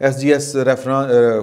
SGS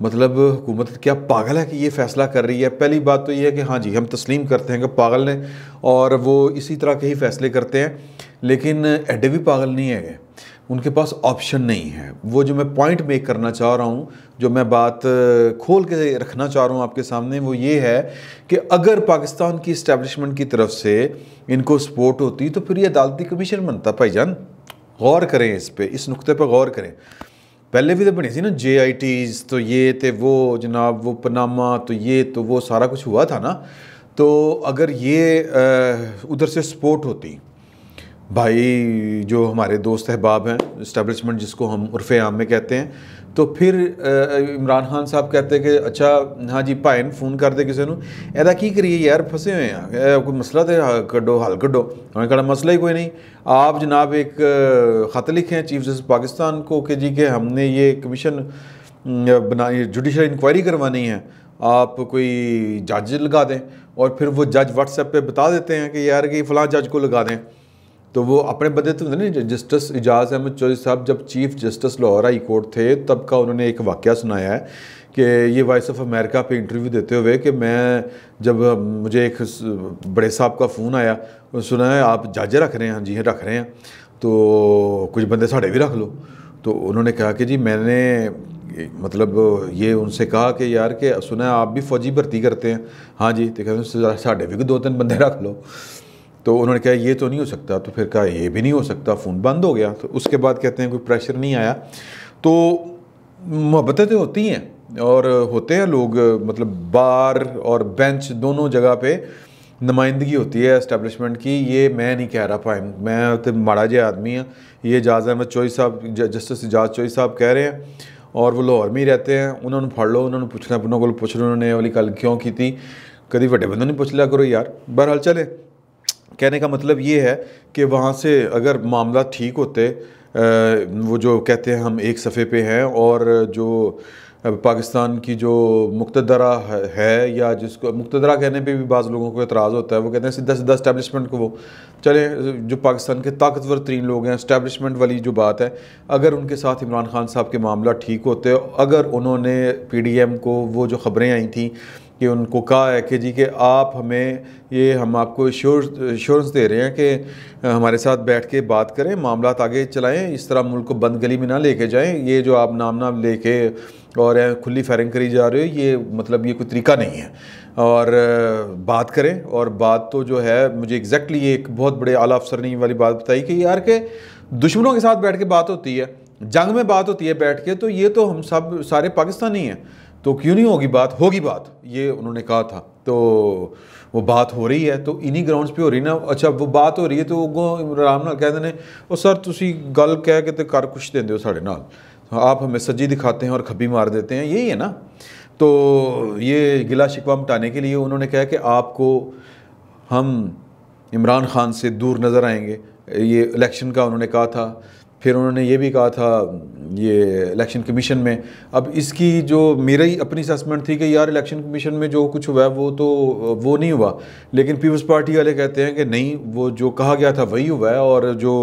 مطلب حکومت کیا پاگل ہے کہ یہ فیصلہ کر رہی ہے؟ پہلی بات تو یہ ہے کہ ہاں جی ہم تسلیم کرتے ہیں کہ پاگل نے، اور وہ اسی طرح کے ہی فیصلے کرتے ہیں، لیکن ایڈے بھی پاگل نہیں ہے، ان کے پاس آپشن نہیں ہے۔ وہ جو میں پوائنٹ میک کرنا چاہ رہا ہوں، جو میں بات کھول کے رکھنا چاہ رہا ہوں آپ کے سامنے، وہ یہ ہے کہ اگر پاکستان کی اسٹیبلشمنٹ کی طرف سے ان کو سپورٹ ہوتی تو پھر یہ عدالتی کمیشن بنتا۔ بھائی جان غور کریں اس پہ، اس نقطے پہ غور کریں۔ پہلے بھی تو بنی تھی نا جے آئی ٹیز، تو یہ تھے وہ جناب، وہ پناما، تو یہ تو وہ سارا کچھ ہوا تھا نا۔ تو اگر یہ ادھر سے سپورٹ ہوتی، بھائی جو ہمارے دوست احباب ہیں اسٹیبلشمنٹ جس کو ہم عرف عام میں کہتے ہیں، تو پھر عمران خان صاحب کہتے کہ اچھا ہاں جی بھائن فون کر دے کسی نو، ایدا کی کریے یار، پھنسے ہوئے ہیں، کوئی مسئلہ تے کڈو، حل کڈو۔ انہوں نے کہا مسئلہ ہی کوئی نہیں، آپ جناب ایک خط لکھیں چیف جسٹس پاکستان کو کہ جی کہ ہم نے یہ کمیشن بنائی، جوڈیشل انکوائری کروانی ہے، آپ کوئی جج لگا دیں، اور پھر وہ جج واٹس ایپ پہ بتا دیتے ہیں کہ یار کہ فلاں جج کو لگا دیں۔ تو وہ اپنے بدے تو نہیں، جسٹس اعجاز احمد چودھری صاحب جب chief justice Lahore high court تھے تب کا انہوں نے ایک واقعہ سنایا ہے کہ یہ وائس آف امریکہ پہ انٹرویو دیتے ہوئے کہ میں جب مجھے ایک بڑے صاحب کا فون آیا، سنا ہے آپ جج رکھ رہے ہیں؟ ہاں جی رکھ رہے ہیں، تو کچھ بندے ساڑھے بھی رکھ لو۔ تو انہوں نے کہا کہ جی میں نے مطلب یہ ان سے کہا کہ یار کہ سنا ہے آپ بھی فوجی بھرتی کرتے ہیں؟ ہاں جی، تو کہتے ہیں ساڑھے بھی 2-3 بندے رکھ لو۔ تو انہوں نے کہا یہ تو نہیں ہو سکتا، تو پھر کہا یہ بھی نہیں ہو سکتا، فون بند ہو گیا۔ تو اس کے بعد کہتے ہیں کوئی پریشر نہیں آیا۔ تو محبتیں تو ہوتی ہیں اور ہوتے ہیں لوگ، مطلب بار اور بینچ دونوں جگہ پہ نمائندگی ہوتی ہے اسٹیبلشمنٹ کی۔ یہ میں نہیں کہہ رہا پائن، میں تو ماڑا جے آدمی ہوں، یہ اعجاز احمد چودھری صاحب، جسٹس اعجاز چودھری صاحب کہہ رہے ہیں، اور وہ لاہور میں ہی رہتے ہیں، انہوں نے پڑھ لو، انہوں نے پوچھنا اپنوں کو پوچھ لو انہوں نے والی گل کیوں کی تھی، کدی وڈے بندوں نے پوچھ لیا کرو یار۔ بہرحال چلے، کہنے کا مطلب یہ ہے کہ وہاں سے اگر معاملات ٹھیک ہوتے، وہ جو کہتے ہیں ہم ایک صفحے پہ ہیں، اور جو پاکستان کی جو مقتدرہ ہے، یا جس کو مقتدرہ کہنے پہ بھی بعض لوگوں کو اعتراض ہوتا ہے، وہ کہتے ہیں سیدھا سیدھا اسٹیبلشمنٹ کو، وہ چلیں جو پاکستان کے طاقتور ترین لوگ ہیں، اسٹیبلشمنٹ والی جو بات ہے، اگر ان کے ساتھ عمران خان صاحب کے معاملات ٹھیک ہوتے، اگر انہوں نے پی ڈی ایم کو وہ جو خبریں آئی تھیں کہ ان کو کہا ہے کہ جی کہ آپ ہمیں یہ ہم آپ کو ایشورنس دے رہے ہیں کہ ہمارے ساتھ بیٹھ کے بات کریں، معاملات آگے چلائیں، اس طرح ملک کو بند گلی میں نہ لے کے جائیں، یہ جو آپ نام لے کے اور کھلی فائرنگ کری جا رہے ہو، یہ مطلب یہ کوئی طریقہ نہیں ہے، اور بات کریں۔ اور بات تو جو ہے مجھے ایگزیکٹلی یہ ایک بہت بڑے اعلیٰ افسر نے والی بات بتائی کہ یار کہ دشمنوں کے ساتھ بیٹھ کے بات ہوتی ہے، جنگ میں بات ہوتی ہے بیٹھ کے، تو یہ تو ہم سب سارے پاکستانی ہیں، تو کیوں نہیں ہوگی بات؟ ہوگی بات، یہ انہوں نے کہا تھا۔ تو وہ بات ہو رہی ہے، تو انہی گراؤنڈز پہ ہو رہی نا۔ اچھا وہ بات ہو رہی ہے تو وہ آرام نال کہہ دینے وہ سر تسی گل کہہ کے تے کر کچھ دیندے ہو ساڑھے نال، آپ ہمیں سجی دکھاتے ہیں اور کھبی مار دیتے ہیں، یہی ہے نا۔ تو یہ گلا شکوہ مٹانے کے لیے انہوں نے کہا کہ آپ کو ہم عمران خان سے دور نظر آئیں گے، یہ الیکشن کا انہوں نے کہا تھا۔ پھر انہوں نے یہ بھی کہا تھا یہ الیکشن کمیشن میں، اب اس کی جو میری اپنی اسسمنٹ تھی کہ یار الیکشن کمیشن میں جو کچھ ہوا ہے وہ نہیں ہوا، لیکن پیپلز پارٹی والے کہتے ہیں کہ نہیں، وہ جو کہا گیا تھا وہی ہوا ہے، اور جو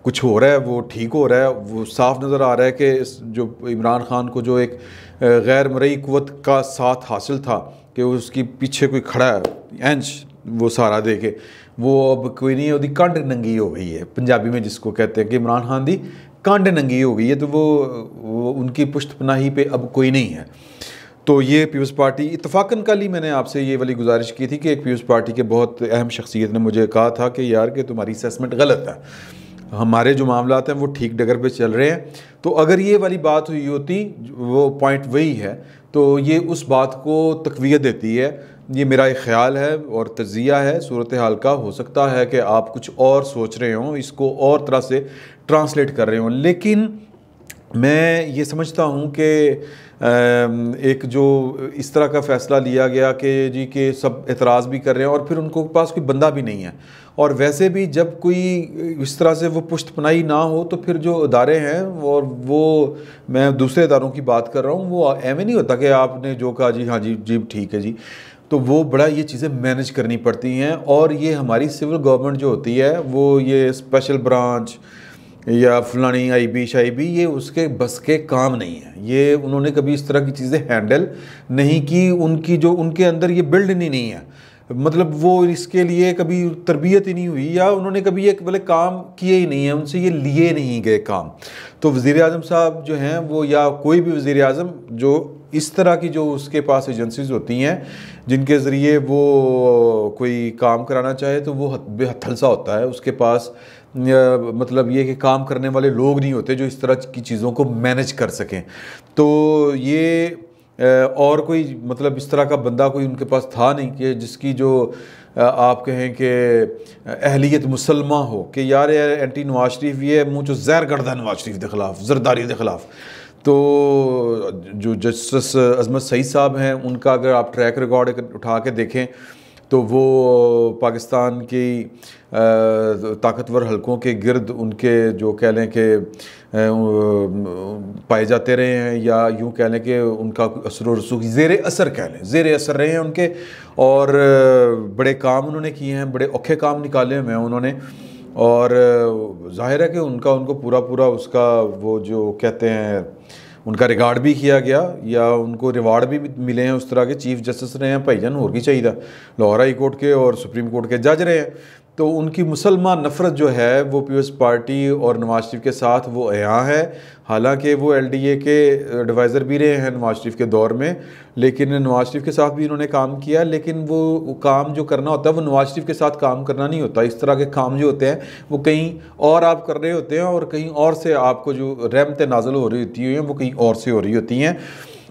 کچھ ہو رہا ہے وہ ٹھیک ہو رہا ہے۔ وہ صاف نظر آ رہا ہے کہ جو عمران خان کو جو ایک غیر مرئی قوت کا ساتھ حاصل تھا کہ اس کی پیچھے کوئی کھڑا ہے اینچ وہ سارا دے کے، وہ اب کوئی نہیں ہے، وہ کانڈ ننگی ہو گئی ہے، پنجابی میں جس کو کہتے ہیں کہ عمران خان دی کانڈ ننگی ہو گئی ہے، تو وہ ان کی پشت پناہی پہ اب کوئی نہیں ہے۔ تو یہ پیپلز پارٹی اتفاقاً کل ہی میں نے آپ سے یہ والی گزارش کی تھی کہ ایک پیپلز پارٹی کے بہت اہم شخصیت نے مجھے کہا تھا کہ یار کہ تمہاری اسیسمنٹ غلط ہے، ہمارے جو معاملات ہیں وہ ٹھیک ڈگر پہ چل رہے ہیں۔ تو اگر یہ والی بات ہوئی ہوتی، وہ پوائنٹ وہی ہے، تو یہ اس بات کو تقویت دیتی ہے۔ یہ میرا ایک خیال ہے اور تجزیہ ہے صورتحال کا، ہو سکتا ہے کہ آپ کچھ اور سوچ رہے ہوں، اس کو اور طرح سے ٹرانسلیٹ کر رہے ہوں، لیکن میں یہ سمجھتا ہوں کہ ایک جو اس طرح کا فیصلہ لیا گیا کہ جی کہ سب اعتراض بھی کر رہے ہیں اور پھر ان کو پاس کوئی بندہ بھی نہیں ہے، اور ویسے بھی جب کوئی اس طرح سے وہ پشت پناہی نہ ہو تو پھر جو ادارے ہیں، اور وہ میں دوسرے اداروں کی بات کر رہا ہوں، وہ ایویں نہیں ہوتا کہ آپ نے جو کہا جی ہاں جی ٹھیک ہے جی، تو وہ بڑا یہ چیزیں مینج کرنی پڑتی ہیں۔ اور یہ ہماری سول گورنمنٹ جو ہوتی ہے، وہ یہ اسپیشل برانچ یا فلانی آئی بی شائی بی، یہ اس کے بس کے کام نہیں ہے. یہ انہوں نے کبھی اس طرح کی چیزیں ہینڈل نہیں کی، ان کی جو ان کے اندر یہ بلڈ نہیں ہے، مطلب وہ اس کے لیے کبھی تربیت ہی نہیں ہوئی، یا انہوں نے کبھی یہ بولے کام کیے ہی نہیں ہیں، ان سے یہ لیے نہیں گئے کام. تو وزیر اعظم صاحب جو ہیں وہ، یا کوئی بھی وزیر اعظم جو اس طرح کی جو اس کے پاس ایجنسیز ہوتی ہیں جن کے ذریعے وہ کوئی کام کرانا چاہے، تو وہ بے ہتھلسا ہوتا ہے. اس کے پاس مطلب یہ کہ کام کرنے والے لوگ نہیں ہوتے جو اس طرح کی چیزوں کو مینج کر سکیں. تو یہ اور کوئی مطلب اس طرح کا بندہ کوئی ان کے پاس تھا نہیں کہ جس کی جو آپ کہیں کہ اہلیت مسلمہ ہو کہ یار اینٹی نواز شریف یہ منہ چو زہر کڑدا نواز شریف کے خلاف، زرداری کے خلاف. تو جو جسٹس عصمت سعید صاحب ہیں، ان کا اگر آپ ٹریک ریکارڈ اٹھا کے دیکھیں تو وہ پاکستان کی طاقتور حلقوں کے گرد ان کے جو کہہ لیں کہ پائے جاتے رہے ہیں، یا یوں کہہ لیں کہ ان کا اثر و رسوخ زیر اثر کہہ لیں، زیر اثر رہے ہیں ان کے، اور بڑے کام انہوں نے کیے ہیں، بڑے اوکھے کام نکالے ہوئے ہیں انہوں نے. اور ظاہر ہے کہ ان کو پورا اس کا وہ جو کہتے ہیں ان کا ریکارڈ بھی کیا گیا، یا ان کو ریوارڈ بھی ملے ہیں اس طرح کے. چیف جسٹس رہے ہیں بھائی جان، اور کی چاہیے، لاہور ہائی کورٹ کے اور سپریم کورٹ کے جج رہے ہیں. تو ان کی مسلمان نفرت جو ہے وہ پیپلز پارٹی اور نواز شریف کے ساتھ وہ عیاں ہے. حالانکہ وہ ایل ڈی اے کے ایڈوائزر بھی رہے ہیں نواز شریف کے دور میں، لیکن نواز شریف کے ساتھ بھی انہوں نے کام کیا. لیکن وہ کام جو کرنا ہوتا ہے وہ نواز شریف کے ساتھ کام کرنا نہیں ہوتا. اس طرح کے کام جو ہوتے ہیں وہ کہیں اور آپ کر رہے ہوتے ہیں، اور کہیں اور سے آپ کو جو رحمتیں نازل ہو رہی ہوتی ہیں وہ کہیں اور سے ہو رہی ہوتی ہیں.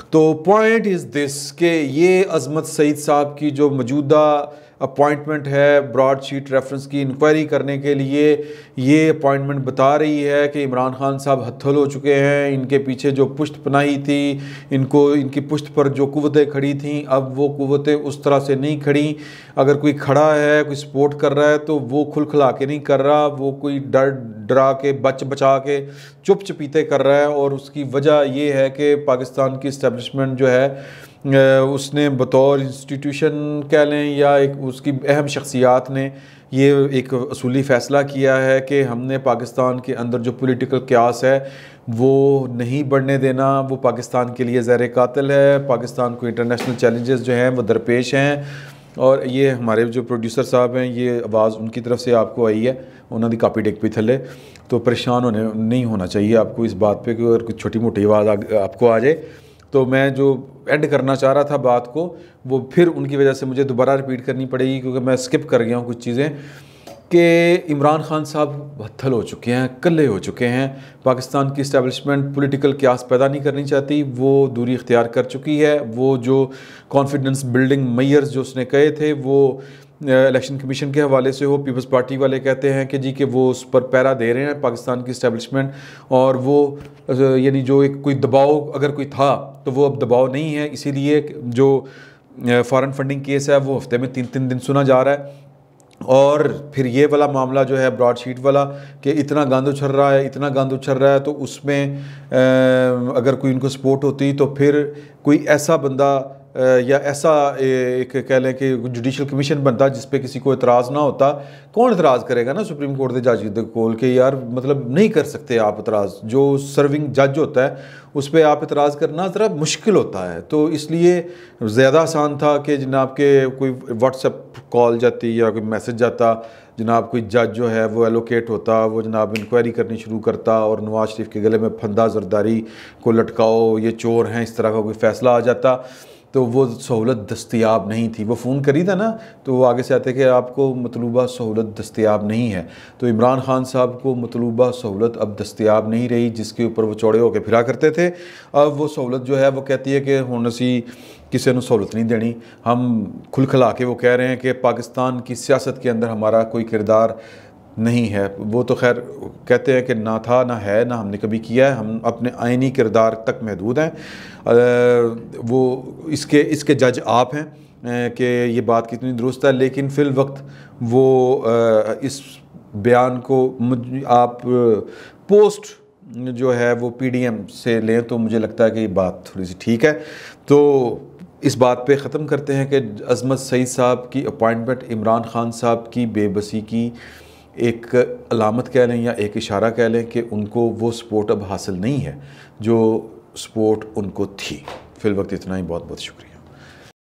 تو پوائنٹ از دس کہ یہ عصمت سعید صاحب کی جو موجودہ اپوائنٹمنٹ ہے براڈ شیٹ ریفرنس کی انکوائری کرنے کے لیے، یہ اپوائنٹمنٹ بتا رہی ہے کہ عمران خان صاحب ہتھل ہو چکے ہیں. ان کے پیچھے جو پشت پناہی تھی، ان کی پشت پر جو قوتیں کھڑی تھیں، اب وہ قوتیں اس طرح سے نہیں کھڑیں. اگر کوئی کھڑا ہے، کوئی سپورٹ کر رہا ہے تو وہ کھل کھلا کے نہیں کر رہا، وہ کوئی ڈرا کے بچا کے چپ چپیتے کر رہا ہے. اور اس کی وجہ یہ ہے کہ پاکستان کی اسٹیبلشمنٹ جو ہے اس نے بطور انسٹیٹیوشن کہہ لیں یا ایک اس کی اہم شخصیات نے یہ ایک اصولی فیصلہ کیا ہے کہ ہم نے پاکستان کے اندر جو پولیٹیکل قیاس ہے وہ نہیں بڑھنے دینا. وہ پاکستان کے لیے زہر قاتل ہے. پاکستان کو انٹرنیشنل چیلنجز جو ہیں وہ درپیش ہیں. اور یہ ہمارے جو پروڈیوسر صاحب ہیں، یہ آواز ان کی طرف سے آپ کو آئی ہے، انہوں نے کاپی ڈیک پہ تھلے، تو پریشان نہیں ہونا چاہیے آپ کو اس بات پہ کہ اگر کوئی چھوٹی موٹی آواز آپ کو آ جائے. تو میں جو اینڈ کرنا چاہ رہا تھا بات کو، وہ پھر ان کی وجہ سے مجھے دوبارہ ریپیٹ کرنی پڑے گی کیونکہ میں اسکپ کر گیا ہوں کچھ چیزیں، کہ عمران خان صاحب ہتھل ہو چکے ہیں، کلے ہو چکے ہیں. پاکستان کی اسٹیبلشمنٹ پولیٹیکل قیاس پیدا نہیں کرنی چاہتی، وہ دوری اختیار کر چکی ہے. وہ جو کانفیڈنس بلڈنگ میئرز جو اس نے کہے تھے، وہ الیکشن کمیشن کے حوالے سے ہو، پیپلز پارٹی والے کہتے ہیں کہ جی کہ وہ اس پر پیرا دے رہے ہیں پاکستان کی اسٹیبلشمنٹ، اور وہ یعنی جو ایک کوئی دباؤ اگر کوئی تھا تو وہ اب دباؤ نہیں ہے. اسی لیے جو فارن فنڈنگ کیس ہے وہ ہفتے میں 3 دن سنا جا رہا ہے. اور پھر یہ والا معاملہ جو ہے براڈ شیٹ والا کہ اتنا گند اچھل رہا ہے تو اس میں اگر کوئی ان کو سپورٹ ہوتی تو پھر کوئی ایسا بندہ یا ایسا ایک کہہ لیں کہ جوڈیشل کمیشن بنتا جس پہ کسی کو اعتراض نہ ہوتا. کون اعتراض کرے گا نا سپریم کورٹ دے جج دے کول کہ یار مطلب نہیں کر سکتے آپ اعتراض. جو سرونگ جج ہوتا ہے اس پہ آپ اعتراض کرنا ذرا مشکل ہوتا ہے. تو اس لیے زیادہ آسان تھا کہ جناب کے کوئی واٹس ایپ کال جاتی یا کوئی میسج جاتا، جناب کوئی جج جو ہے وہ ایلوکیٹ ہوتا، وہ جناب انکوائری کرنی شروع کرتا اور نواز شریف کے گلے میں پھندا زرداری کو لٹکاؤ، یہ چور ہیں، اس طرح کا کوئی فیصلہ آ جاتا. تو وہ سہولت دستیاب نہیں تھی. وہ فون کری تھا نا تو وہ آگے سے آتے کہ آپ کو مطلوبہ سہولت دستیاب نہیں ہے. تو عمران خان صاحب کو مطلوبہ سہولت اب دستیاب نہیں رہی جس کے اوپر وہ چوڑے ہو کے پھرا کرتے تھے. اب وہ سہولت جو ہے وہ کہتی ہے کہ ہن اسی کسی نے سہولت نہیں دینی. ہم کھل کھلا کے وہ کہہ رہے ہیں کہ پاکستان کی سیاست کے اندر ہمارا کوئی کردار نہیں ہے. وہ تو خیر کہتے ہیں کہ نہ تھا نہ ہے، نہ ہم نے کبھی کیا ہے، ہم اپنے آئینی کردار تک محدود ہیں. وہ اس کے جج آپ ہیں کہ یہ بات کتنی درست ہے. لیکن فی الوقت وہ اس بیان کو آپ پوسٹ جو ہے وہ پی ڈی ایم سے لیں تو مجھے لگتا ہے کہ یہ بات تھوڑی سی ٹھیک ہے. تو اس بات پہ ختم کرتے ہیں کہ عصمت سعید صاحب کی اپوائنٹمنٹ عمران خان صاحب کی بے بسی کی ایک علامت کہہ لیں یا ایک اشارہ کہہ لیں کہ ان کو وہ سپورٹ اب حاصل نہیں ہے جو سپورٹ ان کو تھی۔ فی الوقت اتنا ہی، بہت بہت شکریہ۔